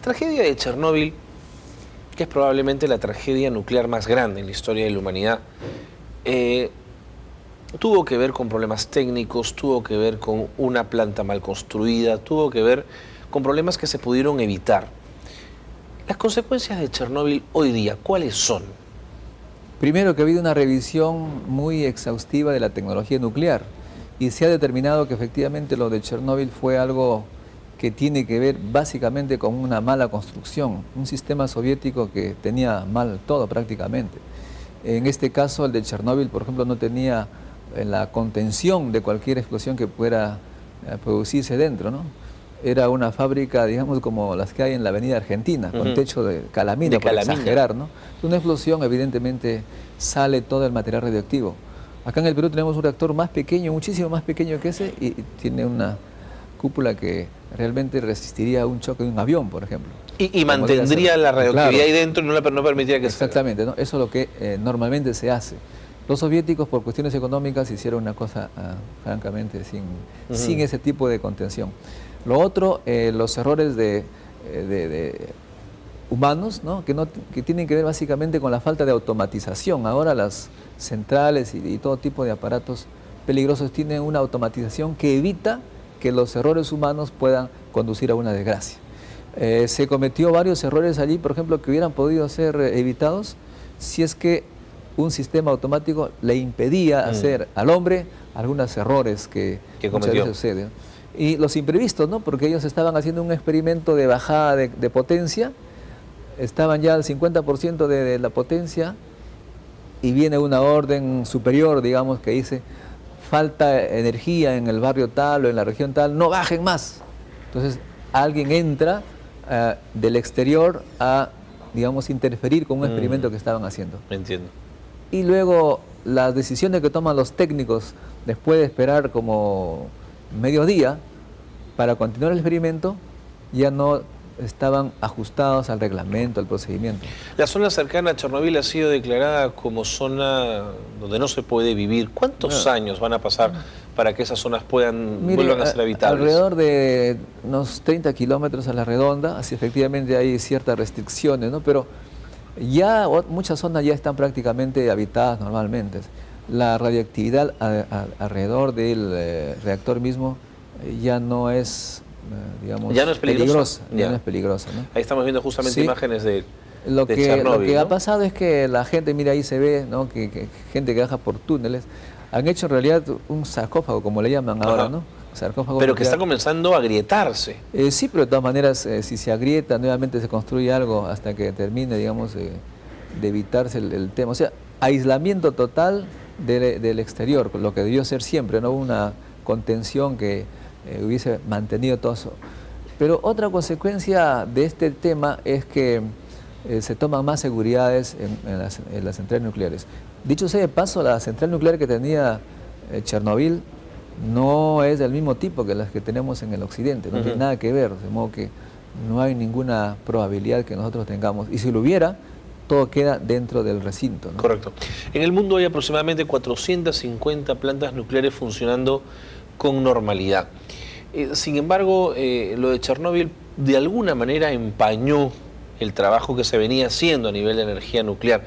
tragedia de Chernóbil, que es probablemente la tragedia nuclear más grande en la historia de la humanidad, tuvo que ver con problemas técnicos, tuvo que ver con una planta mal construida, tuvo que ver con problemas que se pudieron evitar. Las consecuencias de Chernóbil hoy día, ¿cuáles son? Primero, que ha habido una revisión muy exhaustiva de la tecnología nuclear y se ha determinado que efectivamente lo de Chernóbil fue algo que tiene que ver básicamente con una mala construcción, un sistema soviético que tenía mal todo prácticamente. En este caso, el de Chernóbil, por ejemplo, no tenía la contención de cualquier explosión que pudiera producirse dentro, ¿no? Era una fábrica, digamos, como las que hay en la avenida Argentina, con techo de calamina, para exagerar, ¿no? Una explosión, evidentemente, sale todo el material radioactivo. Acá en el Perú tenemos un reactor más pequeño, muchísimo más pequeño que ese, y tiene una cúpula que realmente resistiría un choque de un avión, por ejemplo. Y mantendría la radioactividad ahí dentro y no permitiría que exactamente, ¿no? Eso es lo que normalmente se hace. Los soviéticos, por cuestiones económicas, hicieron una cosa, francamente, sin ese tipo de contención. Lo otro, los errores de humanos, ¿no? Que tienen que ver básicamente con la falta de automatización. Ahora las centrales y todo tipo de aparatos peligrosos tienen una automatización que evita que los errores humanos puedan conducir a una desgracia. Se cometió varios errores allí, por ejemplo, que hubieran podido ser evitados si es que un sistema automático le impedía hacer al hombre algunos errores que muchas veces suceden. Y los imprevistos, ¿no? Porque ellos estaban haciendo un experimento de bajada de potencia, estaban ya al 50% de la potencia y viene una orden superior, digamos, que dice falta energía en el barrio tal o en la región tal, no bajen más. Entonces alguien entra del exterior a, digamos, interferir con un experimento que estaban haciendo. Entiendo. Y luego las decisiones que toman los técnicos después de esperar como mediodía para continuar el experimento ya no estaban ajustados al reglamento, al procedimiento. La zona cercana a Chernóbil ha sido declarada como zona donde no se puede vivir. ¿Cuántos años van a pasar para que esas zonas vuelvan a ser habitables? Alrededor de unos 30 kilómetros a la redonda, así efectivamente hay ciertas restricciones, ¿no? Pero ya muchas zonas ya están prácticamente habitadas normalmente. La radioactividad alrededor del reactor mismo ya no es, digamos, ya no es peligrosa. Ya no es peligrosa, ¿no? Ahí estamos viendo justamente imágenes de lo que Chernóbil, ¿no? ha pasado es que la gente, mira, ahí se ve, ¿no? que gente que baja por túneles, han hecho en realidad un sarcófago, como le llaman ahora, ¿no? Sarcófago pero nuclear, que está comenzando a agrietarse. Sí, pero de todas maneras, si se agrieta, nuevamente se construye algo hasta que termine, digamos, de evitarse el tema. O sea, aislamiento total del exterior, lo que debió ser siempre, ¿no? Una contención que hubiese mantenido todo eso. Pero otra consecuencia de este tema es que se toman más seguridades en las centrales nucleares. Dicho sea de paso, la central nuclear que tenía Chernóbil no es del mismo tipo que las que tenemos en el occidente, no tiene nada que ver, de modo que no hay ninguna probabilidad que nosotros tengamos. Y si lo hubiera, todo queda dentro del recinto, ¿no? Correcto. En el mundo hay aproximadamente 450 plantas nucleares funcionando con normalidad. Sin embargo, lo de Chernóbil de alguna manera empañó el trabajo que se venía haciendo a nivel de energía nuclear.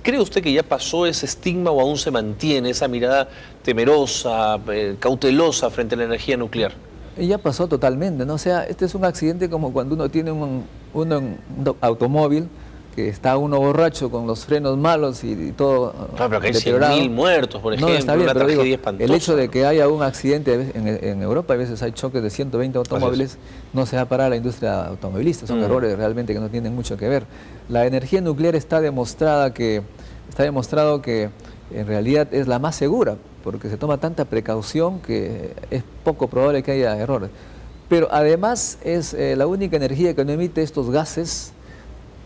¿Cree usted que ya pasó ese estigma o aún se mantiene esa mirada temerosa, cautelosa frente a la energía nuclear? Ya pasó totalmente, ¿no? O sea, este es un accidente como cuando uno tiene un automóvil que está uno borracho con los frenos malos y todo pero que hay 100.000 muertos, por ejemplo, está bien, una pero tragedia espantosa. El hecho de que haya un accidente en Europa, a veces hay choques de 120 automóviles, no se va a parar la industria automovilista, son errores realmente que no tienen mucho que ver. La energía nuclear está demostrado que en realidad es la más segura, porque se toma tanta precaución que es poco probable que haya errores. Pero además es la única energía que no emite estos gases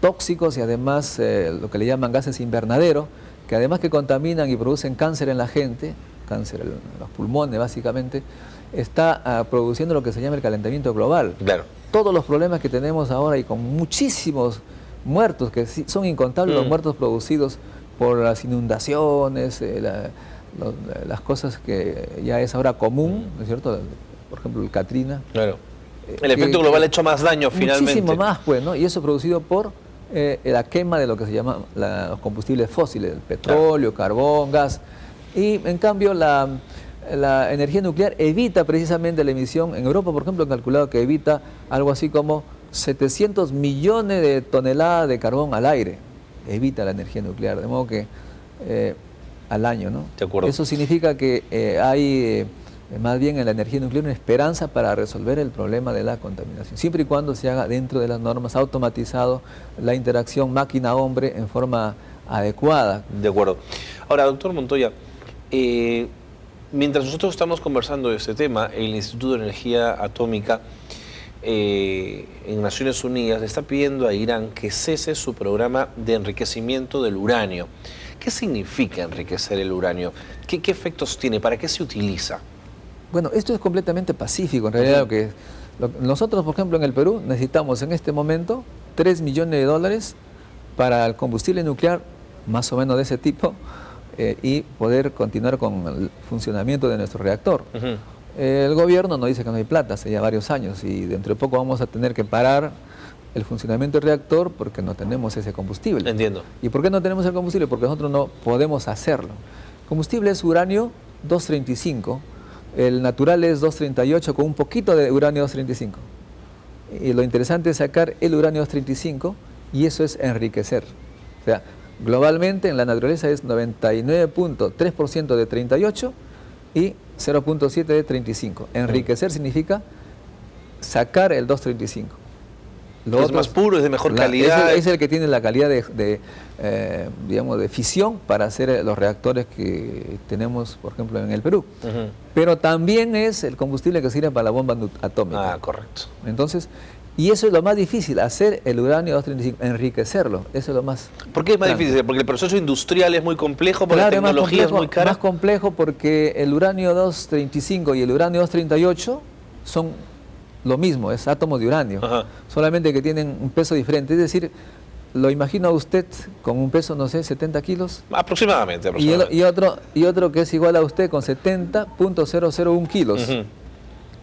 tóxicos y además lo que le llaman gases invernadero, que además que contaminan y producen cáncer en la gente, cáncer en los pulmones básicamente, está produciendo lo que se llama el calentamiento global. Claro. Todos los problemas que tenemos ahora y con muchísimos muertos, que son incontables los muertos producidos por las inundaciones, las cosas que ya es ahora común, ¿no es cierto? Por ejemplo, el Katrina. Claro. El efecto global ha hecho más daño finalmente. Muchísimo más, pues, ¿no? Y eso producido por la quema de lo que se llama los combustibles fósiles, el petróleo, carbón, gas. Y en cambio la energía nuclear evita precisamente la emisión. En Europa, por ejemplo, han calculado que evita algo así como 700 millones de toneladas de carbón al aire. Evita la energía nuclear, de modo que al año, ¿no? De acuerdo. Eso significa que hay más bien en la energía nuclear una esperanza para resolver el problema de la contaminación, siempre y cuando se haga dentro de las normas, automatizado la interacción máquina-hombre en forma adecuada. De acuerdo. Ahora, doctor Montoya, mientras nosotros estamos conversando de este tema, el Instituto de Energía Atómica en Naciones Unidas le está pidiendo a Irán que cese su programa de enriquecimiento del uranio. ¿Qué significa enriquecer el uranio? ¿Qué efectos tiene? ¿Para qué se utiliza? Bueno, esto es completamente pacífico, en realidad. Nosotros, por ejemplo, en el Perú necesitamos en este momento 3 millones de dólares para el combustible nuclear, más o menos de ese tipo, y poder continuar con el funcionamiento de nuestro reactor. El gobierno nos dice que no hay plata hace ya varios años y dentro de poco vamos a tener que parar el funcionamiento del reactor porque no tenemos ese combustible. Entiendo. ¿Y por qué no tenemos el combustible? Porque nosotros no podemos hacerlo. El combustible es uranio 235, el natural es 238 con un poquito de uranio 235. Y lo interesante es sacar el uranio 235 y eso es enriquecer. O sea, globalmente en la naturaleza es 99.3% de 38 y 0.7 de 35. Enriquecer significa sacar el 235. Es más puro, es de mejor calidad. Es el que tiene la calidad digamos, de fisión para hacer los reactores que tenemos, por ejemplo, en el Perú. Pero también es el combustible que sirve para la bomba atómica. Ah, correcto. Entonces, y eso es lo más difícil, hacer el uranio 235, enriquecerlo, eso es lo más... ¿Por qué es más difícil? Porque el proceso industrial es muy complejo, porque la tecnología es muy cara. Más complejo porque el uranio 235 y el uranio 238 son lo mismo, es átomos de uranio, solamente que tienen un peso diferente. Es decir, lo imagina usted con un peso, no sé, 70 kilos. Aproximadamente. Y otro que es igual a usted con 70.001 kilos.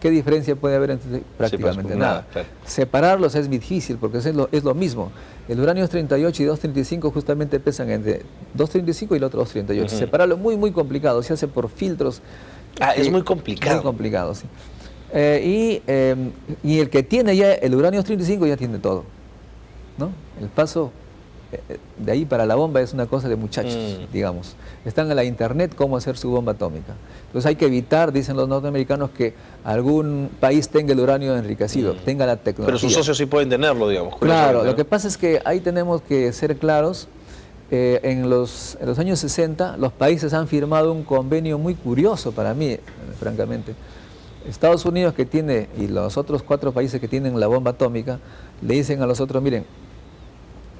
¿Qué diferencia puede haber entre prácticamente? Sí, pues, nada. Claro. Separarlos es difícil porque es lo mismo. El uranio 238 y 235 justamente pesan entre 235 y el otro 238. Separarlo es muy complicado, se hace por filtros. Es muy complicado. Muy complicado, sí. Y el que tiene ya el uranio 235 ya tiene todo, ¿no? El paso de ahí para la bomba es una cosa de muchachos, digamos. Están en la internet cómo hacer su bomba atómica. Entonces hay que evitar, dicen los norteamericanos, que algún país tenga el uranio enriquecido, tenga la tecnología. Pero sus socios sí pueden tenerlo, digamos. Claro, lo que pasa es que ahí tenemos que ser claros. En los años 60 los países han firmado un convenio muy curioso para mí, francamente. Estados Unidos, que tiene, y los otros 4 países que tienen la bomba atómica, le dicen a los otros, miren,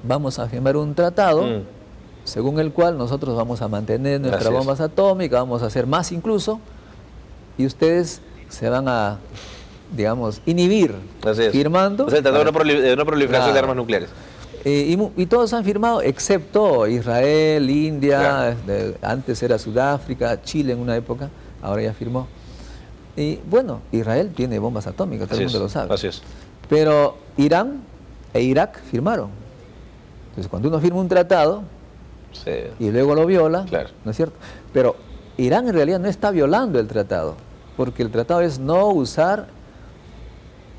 vamos a firmar un tratado según el cual nosotros vamos a mantener nuestras bombas atómicas, vamos a hacer más incluso, y ustedes se van a, digamos, inhibir firmando. O sea, el tratado de no proliferación de armas nucleares. Y todos han firmado, excepto Israel, India, antes era Sudáfrica, Chile en una época, ahora ya firmó. Y bueno, Israel tiene bombas atómicas, todo el mundo lo sabe. Así es. Pero Irán e Irak firmaron. Entonces, cuando uno firma un tratado y luego lo viola, ¿no es cierto? Pero Irán en realidad no está violando el tratado, porque el tratado es no usar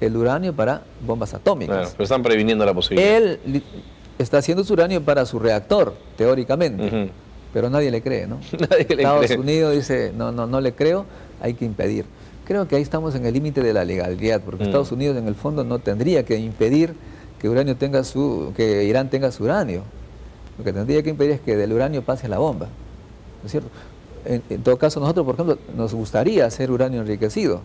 el uranio para bombas atómicas. Claro, pero están previniendo la posibilidad. Él está haciendo su uranio para su reactor, teóricamente, pero nadie le cree, ¿no? Estados Unidos dice, no le creo, hay que impedir. Creo que ahí estamos en el límite de la legalidad, porque Estados Unidos en el fondo no tendría que impedir que Irán tenga su uranio. Lo que tendría que impedir es que del uranio pase a la bomba, ¿no es cierto? En todo caso, nosotros, por ejemplo, nos gustaría hacer uranio enriquecido,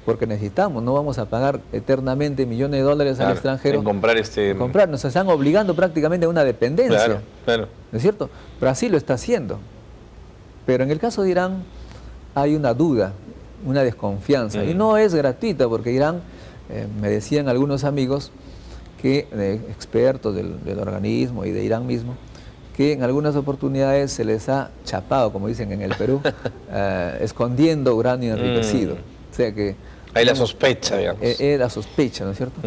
porque necesitamos, no vamos a pagar eternamente millones de dólares al extranjero. En comprar nos están obligando prácticamente a una dependencia, ¿no es cierto? Brasil lo está haciendo. Pero en el caso de Irán hay una duda, una desconfianza, y no es gratuita, porque Irán, me decían algunos amigos, expertos del organismo y de Irán mismo, que en algunas oportunidades se les ha chapado, como dicen en el Perú, escondiendo uranio enriquecido. O sea que Hay la sospecha, digamos. La sospecha, ¿no es cierto?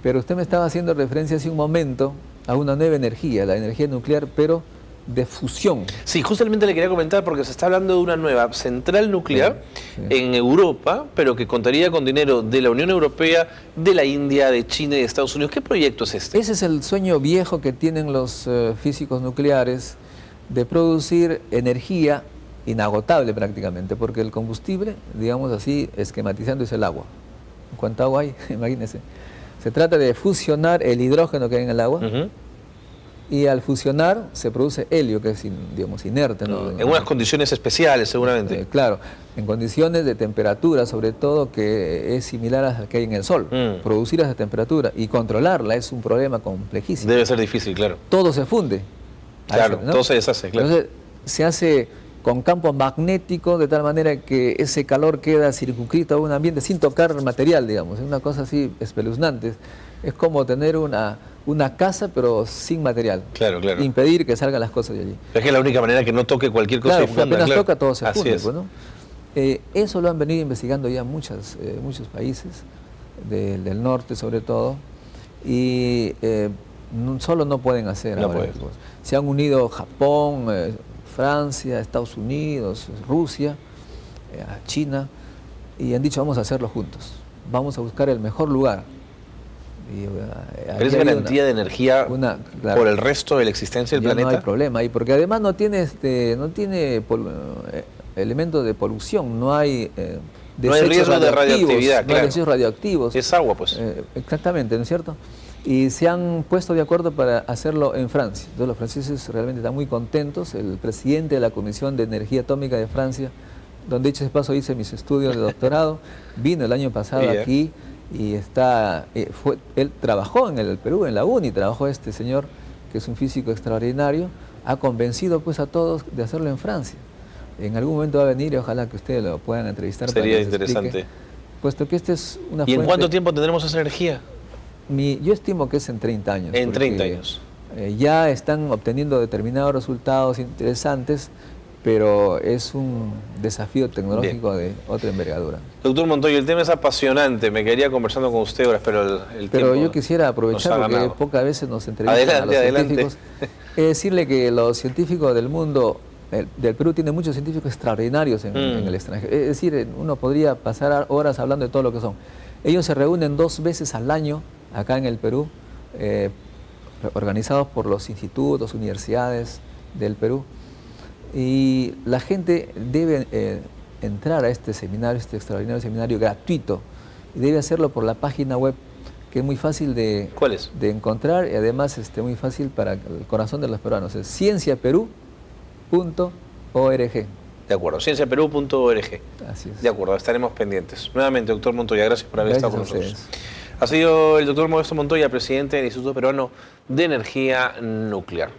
Pero usted me estaba haciendo referencia hace un momento a una nueva energía, la energía nuclear, pero de fusión. Sí, justamente le quería comentar porque se está hablando de una nueva central nuclear en Europa, pero que contaría con dinero de la Unión Europea, de la India, de China y de Estados Unidos. ¿Qué proyecto es este? Ese es el sueño viejo que tienen los físicos nucleares de producir energía inagotable prácticamente, porque el combustible, digamos así, esquematizando, es el agua. ¿Cuánta agua hay? Imagínense. Se trata de fusionar el hidrógeno que hay en el agua, y al fusionar se produce helio, que es, digamos, inerte, ¿no? En unas condiciones especiales, seguramente. Claro, en condiciones de temperatura, sobre todo, que es similar a la que hay en el Sol. Producir esa temperatura y controlarla es un problema complejísimo. Debe ser difícil, claro. Todo se funde. Claro, ¿no? Todo se deshace, claro. Entonces, se hace con campo magnético, de tal manera que ese calor queda circunscrito a un ambiente sin tocar material, digamos. Es una cosa así espeluznante. Es como tener una casa, pero sin material. Claro, claro. Impedir que salgan las cosas de allí. Es que es la única manera que no toque cualquier cosa y funda, apenas toca, todo se Así funde. es. Pues, ¿no? Eso lo han venido investigando ya muchos países del norte, sobre todo, y solo no pueden hacer ahora. Se han unido Japón, Francia, Estados Unidos, Rusia, China, y han dicho vamos a hacerlo juntos, vamos a buscar el mejor lugar. Pero esa garantía de energía claro, por el resto de la existencia del planeta. No hay problema ahí, porque además no tiene elementos de polución, no hay no hay riesgo de radioactividad, no hay desechos radioactivos. Es agua, pues. Exactamente, ¿no es cierto? Y se han puesto de acuerdo para hacerlo en Francia. Entonces los franceses realmente están muy contentos. El presidente de la Comisión de Energía Atómica de Francia, donde dicho de paso hice mis estudios de doctorado, vino el año pasado aquí y él trabajó en el Perú, en la UNI, trabajó este señor que es un físico extraordinario, ha convencido pues a todos de hacerlo en Francia. En algún momento va a venir y ojalá que ustedes lo puedan entrevistar. Sería interesante. Explique, puesto que esta es una fuente. ¿Y en cuánto tiempo tendremos esa energía? Yo estimo que es en 30 años. En 30 años. Ya están obteniendo determinados resultados interesantes, pero es un desafío tecnológico de otra envergadura. Doctor Montoya, el tema es apasionante, me quedaría conversando con usted horas, pero el Pero tiempo yo quisiera aprovechar, porque pocas veces nos entrevistan a los científicos, decirle que los científicos del mundo, del Perú tiene muchos científicos extraordinarios en el extranjero. Es decir, uno podría pasar horas hablando de todo lo que son. Ellos se reúnen 2 veces al año acá en el Perú, organizados por los institutos, universidades del Perú, y la gente debe entrar a este seminario, este extraordinario seminario gratuito, y debe hacerlo por la página web, que es muy fácil de encontrar y además muy fácil para el corazón de los peruanos. Es cienciaperú.org. De acuerdo, cienciaperú.org. Así es. De acuerdo, estaremos pendientes. Nuevamente, doctor Montoya, gracias por haber estado con nosotros. Ha sido el doctor Modesto Montoya, presidente del Instituto Peruano de Energía Nuclear.